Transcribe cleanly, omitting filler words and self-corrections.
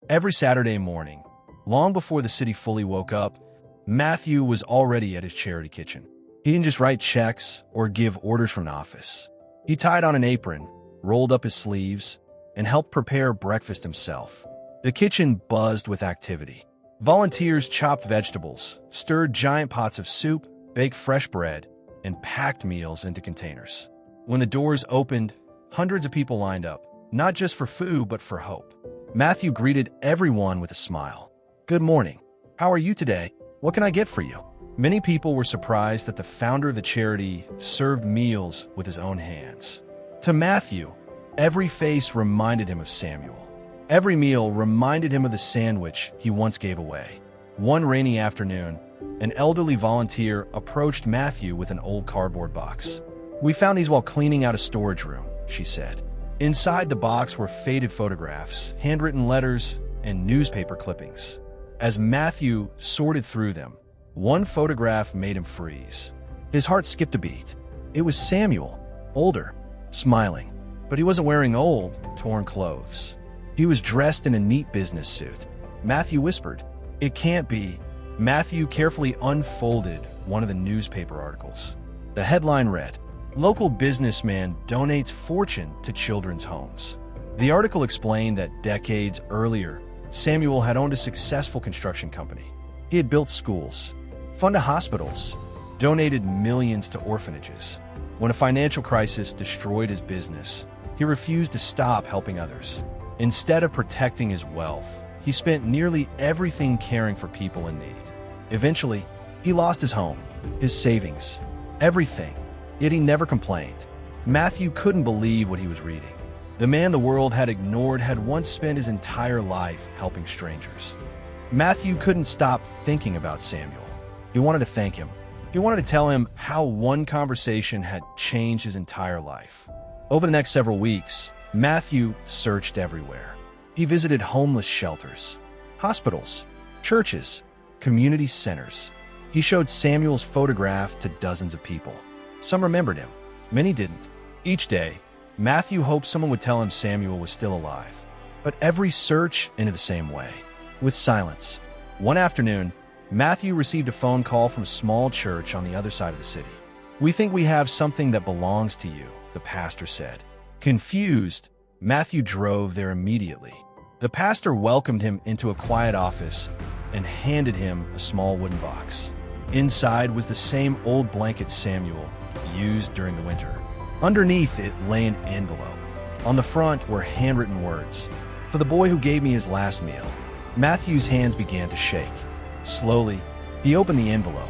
Every Saturday morning, long before the city fully woke up, Matthew was already at his charity kitchen. He didn't just write checks or give orders from an office. He tied on an apron, rolled up his sleeves, and helped prepare breakfast himself. The kitchen buzzed with activity. Volunteers chopped vegetables, stirred giant pots of soup, baked fresh bread, and packed meals into containers. When the doors opened, hundreds of people lined up, not just for food but for hope. Matthew greeted everyone with a smile. "Good morning. How are you today? What can I get for you?" Many people were surprised that the founder of the charity served meals with his own hands. To Matthew, every face reminded him of Samuel. Every meal reminded him of the sandwich he once gave away. One rainy afternoon, an elderly volunteer approached Matthew with an old cardboard box. "We found these while cleaning out a storage room," she said. Inside the box were faded photographs, handwritten letters, and newspaper clippings. As Matthew sorted through them, one photograph made him freeze. His heart skipped a beat. It was Samuel, older, smiling. But he wasn't wearing old, torn clothes. He was dressed in a neat business suit. Matthew whispered, "It can't be." Matthew carefully unfolded one of the newspaper articles. The headline read, "Local businessman donates fortune to children's homes." The article explained that decades earlier, Samuel had owned a successful construction company. He had built schools, funded hospitals, donated millions to orphanages. When a financial crisis destroyed his business, he refused to stop helping others. Instead of protecting his wealth, he spent nearly everything caring for people in need. Eventually, he lost his home, his savings, everything. Yet he never complained. Matthew couldn't believe what he was reading. The man the world had ignored had once spent his entire life helping strangers. Matthew couldn't stop thinking about Samuel. He wanted to thank him. He wanted to tell him how one conversation had changed his entire life. Over the next several weeks, Matthew searched everywhere. He visited homeless shelters, hospitals, churches, community centers. He showed Samuel's photograph to dozens of people. Some remembered him, many didn't. Each day, Matthew hoped someone would tell him Samuel was still alive. But every search ended the same way, with silence. One afternoon, Matthew received a phone call from a small church on the other side of the city. "We think we have something that belongs to you," the pastor said. Confused, Matthew drove there immediately. The pastor welcomed him into a quiet office and handed him a small wooden box. Inside was the same old blanket Samuel used during the winter. Underneath it lay an envelope. On the front were handwritten words, "For the boy who gave me his last meal." Matthew's hands began to shake. Slowly, he opened the envelope.